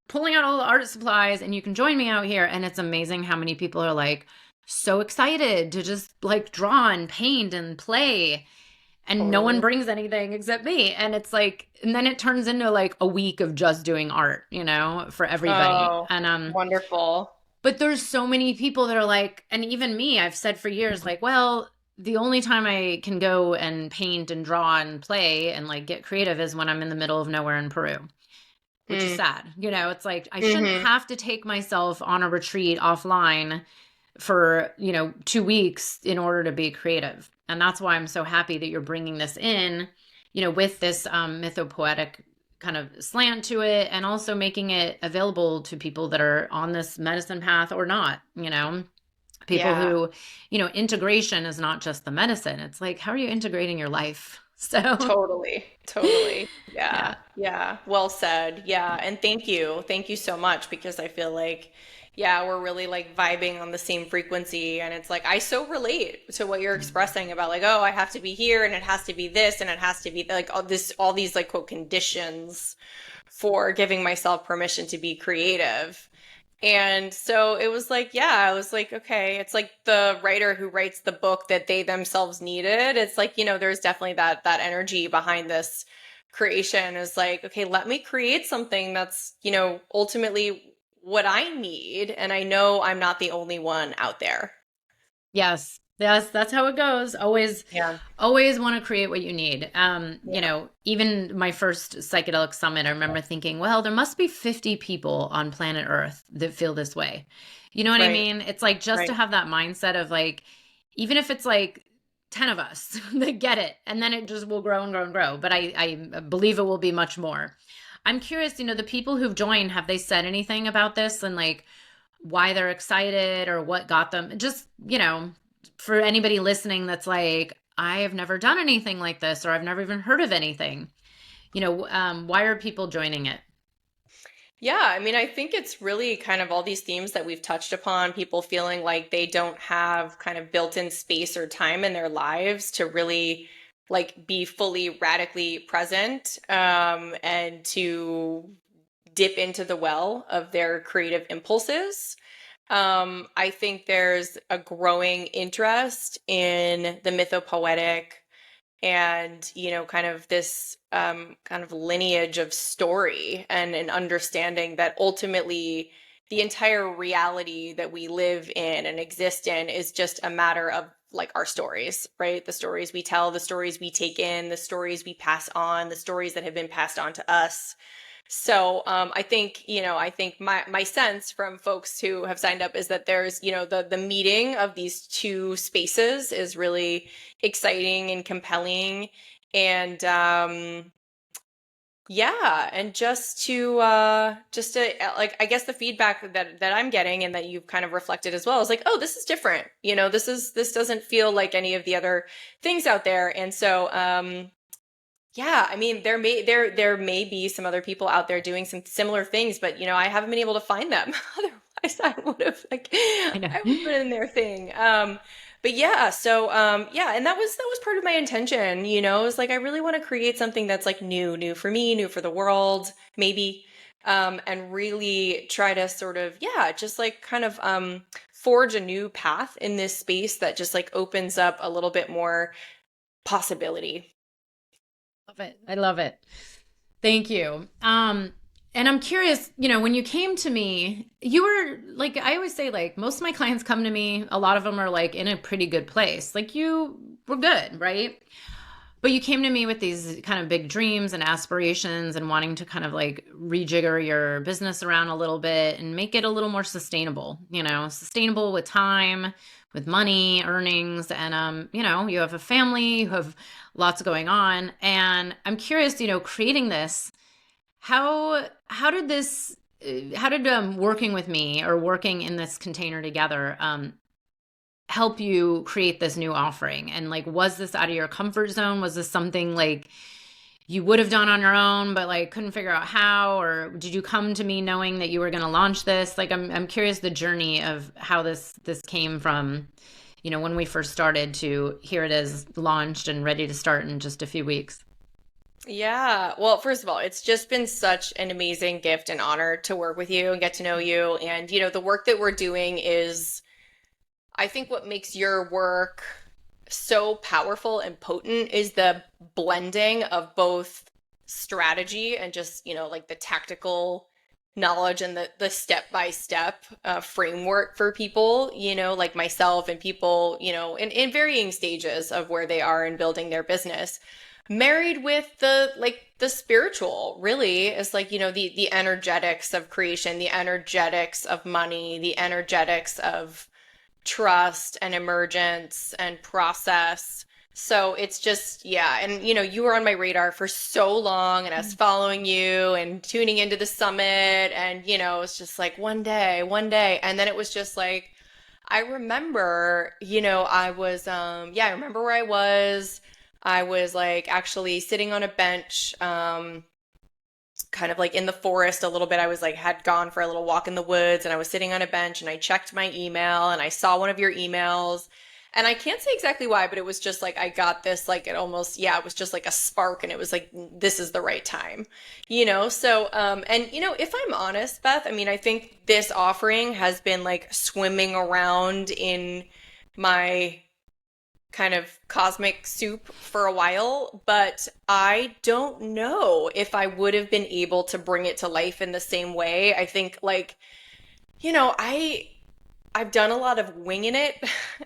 pulling out all the art supplies and you can join me out here. And it's amazing how many people are like so excited to just like draw and paint and play. And no one Totally. brings anything except me. And it's like, and then it turns into like a week of just doing art, for everybody. Oh, And wonderful. but there's so many people that are like, and even me, I've said for years, like, well, the only time I can go and paint and draw and play and like get creative is when I'm in the middle of nowhere in Peru, which is Mm. sad. It's like I shouldn't Hmm. have to take myself on a retreat offline for, 2 weeks in order to be creative. And that's why I'm so happy that you're bringing this in, with this mythopoetic kind of slant to it, and also making it available to people that are on this medicine path or not, people Yeah. who, integration is not just the medicine. It's like, how are you integrating your life? So, Totally. Totally. Yeah. yeah. Yeah. Well said. Yeah. And thank you. Thank you so much because I feel like, yeah, we're really like vibing on the same frequency. And it's like, I so relate to what you're expressing about like, oh, I have to be here and it has to be this and it has to be like all these like quote conditions for giving myself permission to be creative. And so it was like, yeah, I was like, okay, it's like the writer who writes the book that they themselves needed. It's like, there's definitely that energy behind this creation is like, okay, let me create something that's, ultimately what I need. And I know I'm not the only one out there. Yes. Yes, that's how it goes. Yeah. Always want to create what you need. Yeah. Even my first psychedelic summit, I remember thinking, well, there must be 50 people on planet Earth that feel this way. You know what I Right. mean? It's like just to Right. have that mindset of like, even if it's like 10 of us that get it, and then it just will grow and grow and grow. But I believe it will be much more. I'm curious, the people who've joined, have they said anything about this and like why they're excited or what got them? Just, for anybody listening that's like, I have never done anything like this, or I've never even heard of anything, why are people joining it? Yeah, I mean, I think it's really kind of all these themes that we've touched upon, people feeling like they don't have kind of built-in space or time in their lives to really like be fully radically present and to dip into the well of their creative impulses. I think there's a growing interest in the mythopoetic and kind of this kind of lineage of story and an understanding that ultimately the entire reality that we live in and exist in is just a matter of like our stories, right? The stories we tell, the stories we take in, the stories we pass on, the stories that have been passed on to us. So I think, I think my sense from folks who have signed up is that there's, the meeting of these two spaces is really exciting and compelling. And yeah, and just to like, I guess the feedback that I'm getting and that you've kind of reflected as well is like, oh, this is different. This doesn't feel like any of the other things out there. And so yeah, I mean, there may be some other people out there doing some similar things, but I haven't been able to find them. Otherwise, I would have like I know. I would have been in their thing. But yeah, so yeah, and that was part of my intention. It was like I really want to create something that's like new for me, new for the world, maybe, and really try to sort of yeah, just like kind of forge a new path in this space that just like opens up a little bit more possibility. Love it. I love it. Thank you. And I'm curious, when you came to me, you were like, I always say, like, most of my clients come to me, a lot of them are like in a pretty good place. Like, you were good, right? But you came to me with these kind of big dreams and aspirations and wanting to kind of like rejigger your business around a little bit and make it a little more sustainable, sustainable with time, with money, earnings. And, you have a family, you have lots going on. And I'm curious, creating this, how did this, how did working with me or working in this container together, help you create this new offering? And like, was this out of your comfort zone? Was this something like you would have done on your own, but like couldn't figure out how? Or did you come to me knowing that you were going to launch this? Like, I'm curious the journey of how this came from, when we first started to here it is launched and ready to start in just a few weeks. Yeah. Well, first of all, it's just been such an amazing gift and honor to work with you and get to know you. And, the work that we're doing is, I think what makes your work so powerful and potent is the blending of both strategy and just, like the tactical knowledge and the step-by-step framework for people, like myself and people, in varying stages of where they are in building their business married with the spiritual really is like the energetics of creation, the energetics of money, the energetics of trust and emergence and process. So it's just yeah, and you were on my radar for so long and I was following you and tuning into the summit and it's just like one day and then it was just like I remember, I was yeah, I remember where I was. I was like actually sitting on a bench, kind of like in the forest a little bit. I was like, had gone for a little walk in the woods and I was sitting on a bench and I checked my email and I saw one of your emails. And I can't say exactly why, but it was just like I got this, like it almost, yeah, it was just like a spark and it was like, this is the right time, So, and if I'm honest, Beth, I mean, I think this offering has been like swimming around in my kind of cosmic soup for a while, but I don't know if I would have been able to bring it to life in the same way. I think like, you know, I I've done a lot of winging it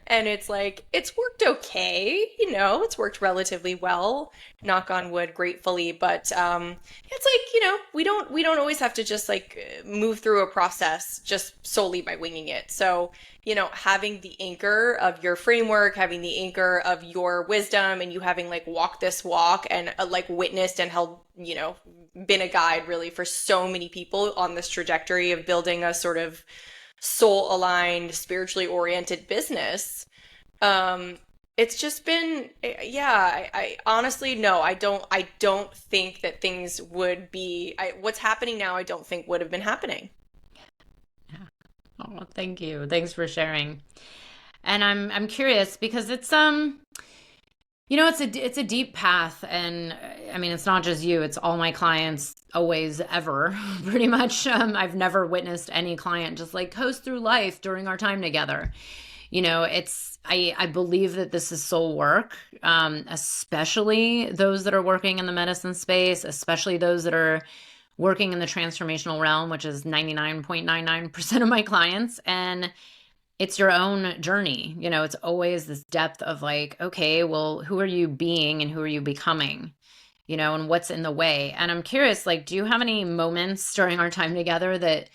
and it's like it's worked okay, it's worked relatively well, knock on wood, gratefully, but it's like, we don't always have to just like move through a process just solely by winging it. So, having the anchor of your framework, having the anchor of your wisdom and you having like walked this walk and like witnessed and held, been a guide really for so many people on this trajectory of building a sort of soul aligned, spiritually oriented business. It's just been, yeah, I honestly, no, I don't think that things would be, what's happening now, I don't think would have been happening. Oh, thank you. Thanks for sharing. And I'm curious because it's a deep path, and I mean it's not just you, it's all my clients always ever pretty much. I've never witnessed any client just like coast through life during our time together. It's I believe that this is soul work, especially those that are working in the medicine space, especially those that are working in the transformational realm, which is 99.99% of my clients. And it's your own journey. It's always this depth of like, okay, well, who are you being and who are you becoming? And what's in the way. And I'm curious, like, do you have any moments during our time together that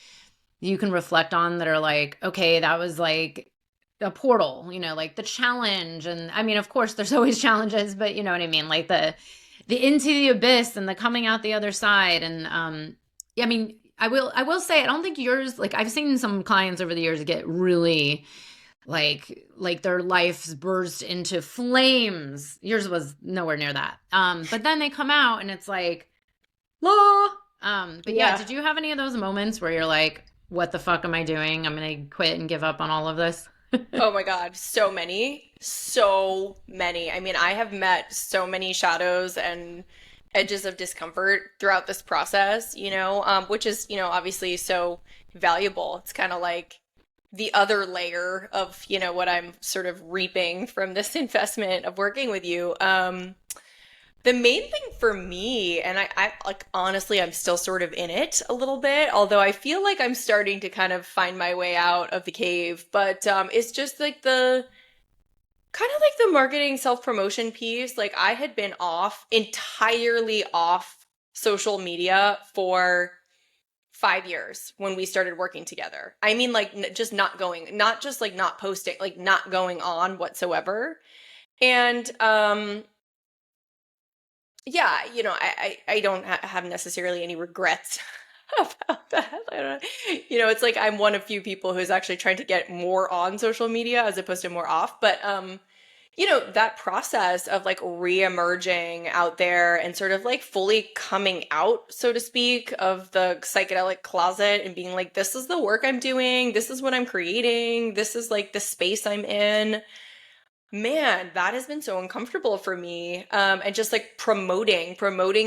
you can reflect on that are like, okay, that was like a portal, like the challenge. And I mean, of course, there's always challenges, but you know what I mean? Like the into the abyss and the coming out the other side. And yeah, I mean, I will say, I don't think yours, like I've seen some clients over the years get really like their lives burst into flames. Yours was nowhere near that. But then they come out and it's like, la. But yeah, Yeah. did you have any of those moments where you're like, what the fuck am I doing? I'm gonna quit and give up on all of this. Oh my God, so many, so many. I mean, I have met so many shadows and edges of discomfort throughout this process, which is, obviously so valuable. It's kind of like the other layer of, what I'm sort of reaping from this investment of working with you. The main thing for me, and I like honestly, I'm still sort of in it a little bit, although I feel like I'm starting to kind of find my way out of the cave. But it's just like the kind of like the marketing self-promotion piece. Like I had been entirely off social media for 5 years when we started working together. I mean, like just not going, not just like not posting, like not going on whatsoever. And yeah, I don't have necessarily any regrets about that. I don't know. It's like I'm one of few people who's actually trying to get more on social media as opposed to more off. But that process of like re-emerging out there and sort of like fully coming out, so to speak, of the psychedelic closet and being like, this is the work I'm doing, this is what I'm creating, this is like the space I'm in. Man, that has been so uncomfortable for me. And just like promoting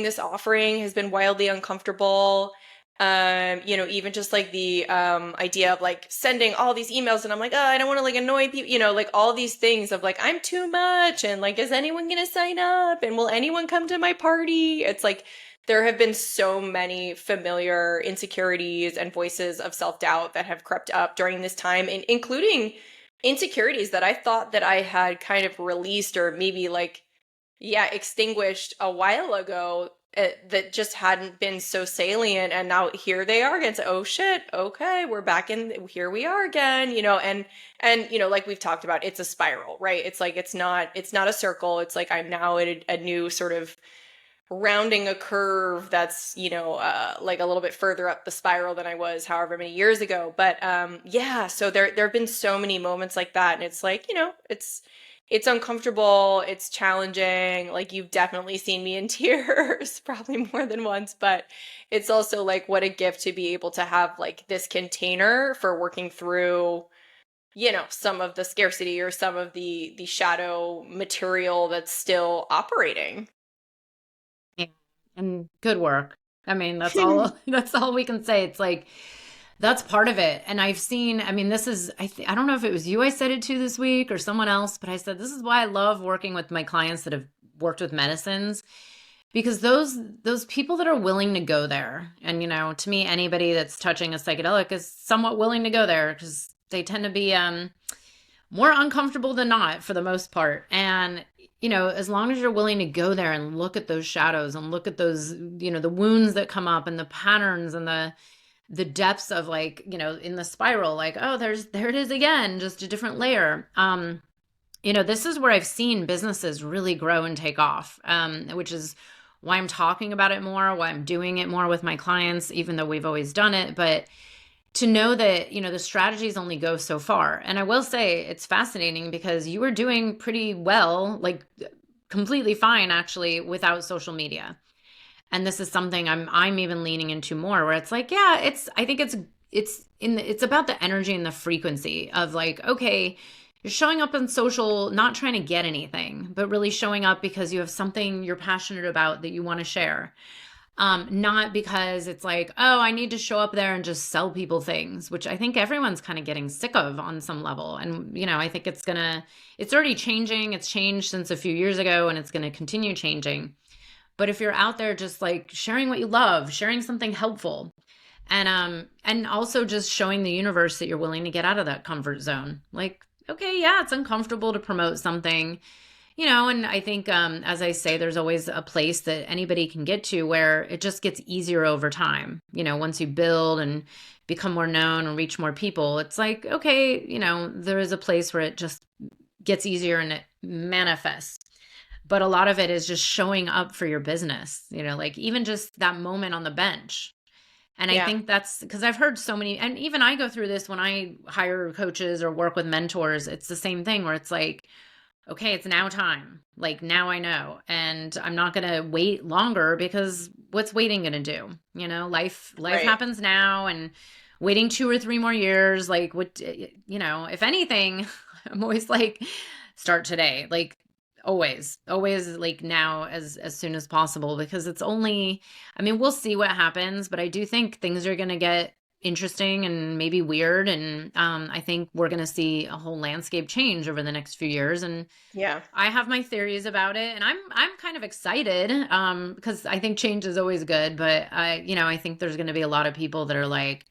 this offering has been wildly uncomfortable. Even just like the idea of like sending all these emails and I'm like, oh, I don't want to like annoy people, like all these things of like, I'm too much. And like, is anyone going to sign up? And will anyone come to my party? It's like, there have been so many familiar insecurities and voices of self-doubt that have crept up during this time, and including insecurities that I thought that I had kind of released or maybe like, yeah, extinguished a while ago, that just hadn't been so salient. And now here they are again. So, oh shit, okay, we're back in, here we are again, and like we've talked about, it's a spiral, right? It's like, it's not a circle. It's like, I'm now at a new sort of rounding a curve that's like a little bit further up the spiral than I was however many years ago. But yeah, so there have been so many moments like that, and it's like, it's uncomfortable, it's challenging. Like you've definitely seen me in tears probably more than once, but it's also like what a gift to be able to have like this container for working through some of the scarcity or some of the shadow material that's still operating. Yeah. And good work. I mean, that's all that's all we can say. It's like that's part of it. And I've seen, I mean, this is I don't know if it was you I said it to this week or someone else, but I said this is why I love working with my clients that have worked with medicines, because those people that are willing to go there, and to me anybody that's touching a psychedelic is somewhat willing to go there because they tend to be more uncomfortable than not for the most part. And as long as you're willing to go there and look at those shadows and look at those, the wounds that come up and the patterns and the depths of like, in the spiral, like, oh, there it is again, just a different layer. This is where I've seen businesses really grow and take off, which is why I'm talking about it more, why I'm doing it more with my clients, even though we've always done it. But to know that, the strategies only go so far. And I will say it's fascinating because you were doing pretty well, like completely fine actually, without social media. And this is something I'm even leaning into more, where it's like, yeah, I think it's about the energy and the frequency of like, okay, you're showing up on social, not trying to get anything, but really showing up because you have something you're passionate about that you want to share. Not because it's like, oh, I need to show up there and just sell people things, which I think everyone's kind of getting sick of on some level. And, I think it's already changing. It's changed since a few years ago and it's going to continue changing. But if you're out there just like sharing what you love, sharing something helpful, and also just showing the universe that you're willing to get out of that comfort zone. Like, okay, yeah, it's uncomfortable to promote something, and I think, as I say, there's always a place that anybody can get to where it just gets easier over time. Once you build and become more known and reach more people, it's like, okay, there is a place where it just gets easier and it manifests. But a lot of it is just showing up for your business, like even just that moment on the bench. And I Yeah. think that's because I've heard so many, and even I go through this when I hire coaches or work with mentors. It's the same thing where it's like, okay, it's now time. Like now I know, and I'm not going to wait longer because what's waiting going to do? Life Right. happens now, and waiting 2 or 3 more years, like what, if anything, I'm always like, start today. Like always like now as soon as possible, because it's only, I mean, we'll see what happens, but I do think things are going to get interesting and maybe weird. And I think we're going to see a whole landscape change over the next few years. And Yeah. I have my theories about it, and I'm kind of excited because I think change is always good. But I think there's going to be a lot of people that are like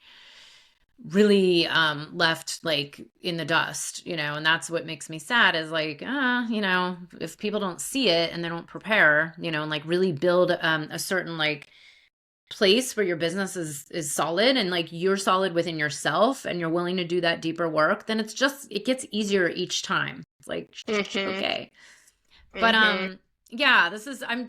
really left like in the dust, and that's what makes me sad is like, if people don't see it and they don't prepare, and like really build a certain like place where your business is solid and like you're solid within yourself and you're willing to do that deeper work, then it gets easier each time. It's like, Mm-hmm. okay. But Mm-hmm. yeah,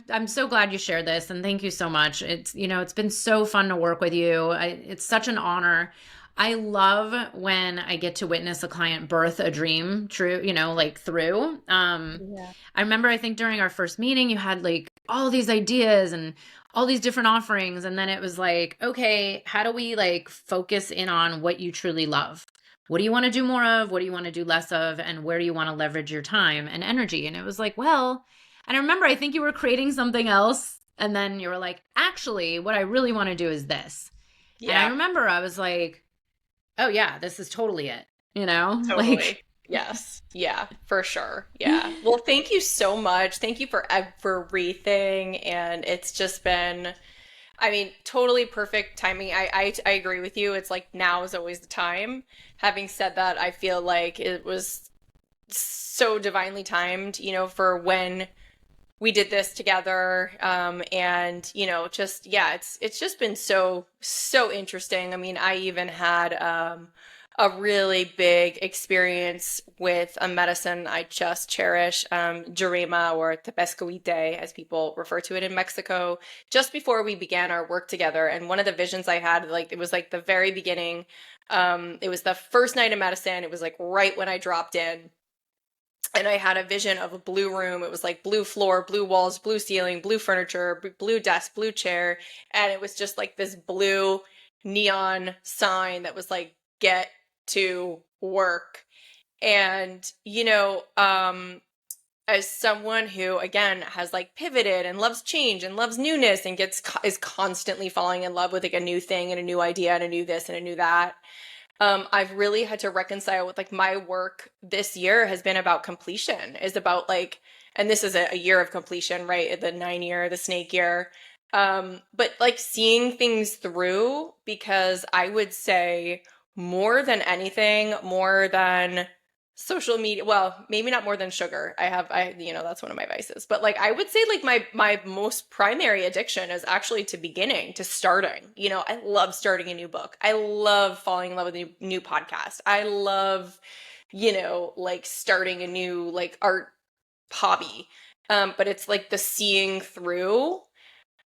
I'm so glad you shared this, and thank you so much. It's been so fun to work with you. It's such an honor. I love when I get to witness a client birth a dream true, like through. Yeah. I remember, I think during our first meeting, you had like all these ideas and all these different offerings. And then it was like, okay, how do we like focus in on what you truly love? What do you want to do more of? What do you want to do less of? And where do you want to leverage your time and energy? And it was like, well, and I remember, I think you were creating something else. And then you were like, actually, what I really want to do is this. And I Yeah. remember I was like, oh, yeah, this is totally it, like, Totally. Yes. Yeah, for sure. Yeah. Well, thank you so much. Thank you for everything. And it's just been, I mean, totally perfect timing. I agree with you. It's like now is always the time. Having said that, I feel like it was so divinely timed, for when we did this together. And just yeah, it's just been so interesting. I mean, I even had a really big experience with a medicine I just cherish, Jurema, or Tepescoite, as people refer to it in Mexico, just before we began our work together. And one of the visions I had, like it was like the very beginning. It was the first night of medicine. It was like right when I dropped in, and I had a vision of a blue room. It was like blue floor, blue walls, blue ceiling, blue furniture, blue desk, blue chair. And it was just like this blue neon sign that was like, get to work. And, as someone who, again, has like pivoted and loves change and loves newness and is constantly falling in love with like a new thing and a new idea and a new this and a new that, I've really had to reconcile with like my work this year has been about completion, is about like, and this is a year of completion, right? The 9 year, the snake year. But like seeing things through, because I would say more than anything, more than social media, well, maybe not more than sugar. That's one of my vices. But like I would say like my most primary addiction is actually to beginning, to starting. I love starting a new book. I love falling in love with a new podcast. I love, like starting a new like art hobby. But it's like the seeing through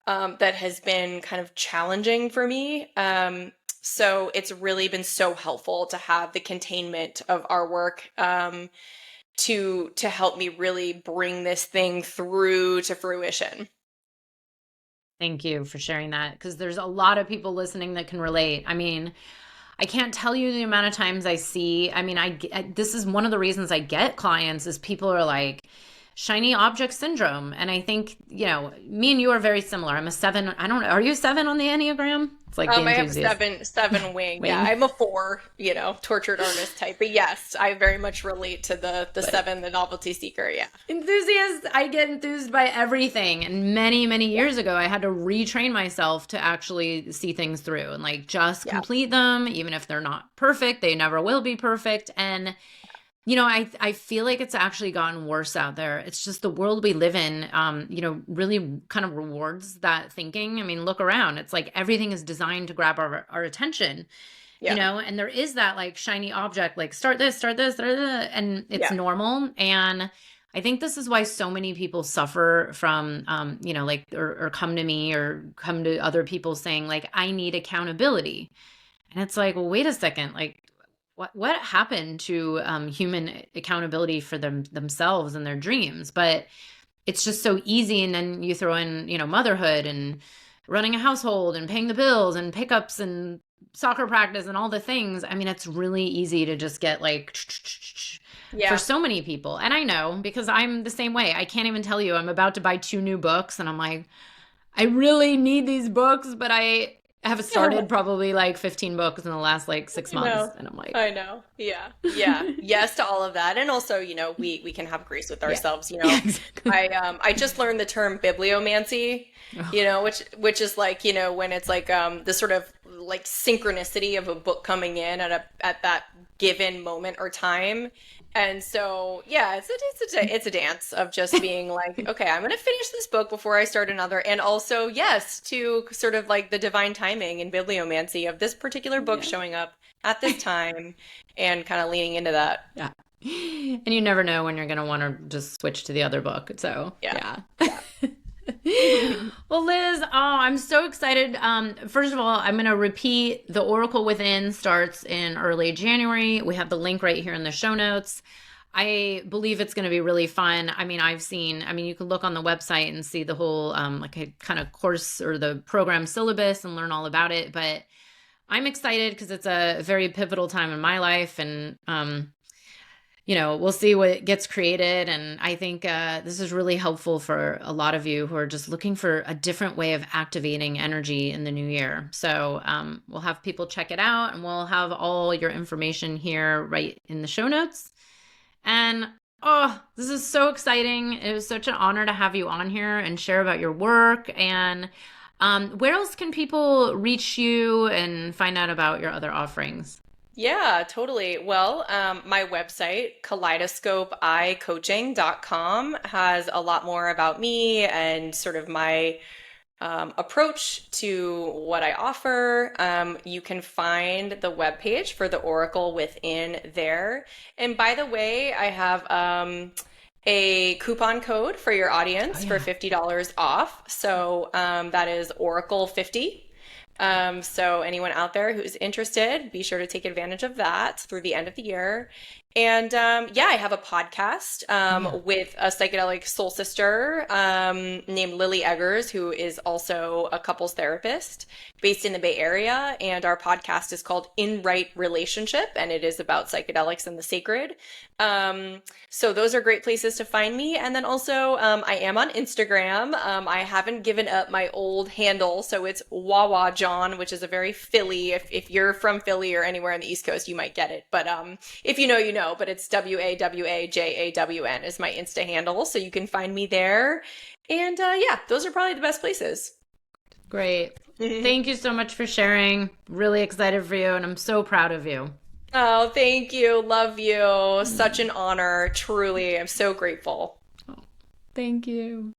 that has been kind of challenging for me. So it's really been so helpful to have the containment of our work, to help me really bring this thing through to fruition. thank you for sharing that, because there's a lot of people listening that can relate. I mean, I can't tell you the amount of times I see, I mean, this is one of the reasons I get clients is people are like shiny object syndrome. And I think, me and you are very similar. I'm a 7. I don't know. Are you a 7 on the Enneagram? It's like the I have a enthusiast seven wing. Yeah, wing. I'm a four, tortured artist type. But yes, I very much relate to the But seven, the novelty seeker. Yeah. enthusiast, I get enthused by everything. And many, many Yeah. years ago, I had to retrain myself to actually see things through and like just Yeah. complete them, even if they're not perfect. They never will be perfect. And I feel like it's actually gotten worse out there. It's just the world we live in, really kind of rewards that thinking. I mean, look around. It's like everything is designed to grab our attention, Yeah. and there is that like shiny object, like start this, start this, start this, and it's Yeah. normal. And I think this is why so many people suffer from, like, or come to me or come to other people saying like, I need accountability. And it's like, well, wait a second, like, what happened to human accountability for themselves and their dreams? But it's just so easy, and then you throw in motherhood and running a household and paying the bills and pickups and soccer practice and all the things. I mean, it's really easy to just get like for Yeah. so many people. And I know, because I'm the same way. I can't even tell you, I'm about to buy 2 new books and I'm like, I really need these books, but I have started probably like 15 books in the last like 6 months. No, And I'm like, I know. Yeah. Yeah. Yes to all of that. And also, we can have grace with yeah, ourselves, yeah, exactly. I just learned the term bibliomancy, Oh, which is like, when it's like the sort of like synchronicity of a book coming in at that given moment or time. And so, yeah, it's a dance of just being like, okay, I'm going to finish this book before I start another. And also, yes, to sort of like the divine timing and bibliomancy of this particular book yeah. showing up at this time and kind of leaning into that. Yeah. And you never know when you're going to want to just switch to the other book. So, Yeah. yeah. Yeah. Well, Liz, I'm so excited. First of all, I'm going to repeat the Oracle Within starts in early January. We have the link right here in the show notes. I believe it's going to be really fun. I mean, you can look on the website and see the whole, like a kind of course or the program syllabus and learn all about it. But I'm excited because it's a very pivotal time in my life. And, we'll see what gets created. And I think this is really helpful for a lot of you who are just looking for a different way of activating energy in the new year. So we'll have people check it out, and we'll have all your information here right in the show notes. And oh, this is so exciting. It was such an honor to have you on here and share about your work. And where else can people reach you and find out about your other offerings? Yeah, totally. Well, my website, kaleidoscopeeyecoaching.com, has a lot more about me and sort of my approach to what I offer. You can find the webpage for the Oracle Within there. And by the way, I have a coupon code for your Oh, audience for yeah. $50 off. So that is Oracle 50. So anyone out there who's interested, be sure to take advantage of that through the end of the year. And yeah, I have a podcast Oh, yeah. with a psychedelic soul sister named Lily Eggers, who is also a couples therapist based in the Bay Area. And our podcast is called In Right Relationship, and it is about psychedelics and the sacred. So those are great places to find me. And then also, I am on Instagram. I haven't given up my old handle, so it's Wawa John, which is a very Philly. If you're from Philly or anywhere on the East Coast, you might get it. But if you know, you know. But it's WAWAJAWN is my Insta handle, so you can find me there. And yeah, those are probably the best places. Great. Thank you so much for sharing. Really excited for you, and I'm so proud of you. Oh, thank you. Love you. Such an honor. Truly. I'm so grateful. Oh, thank you.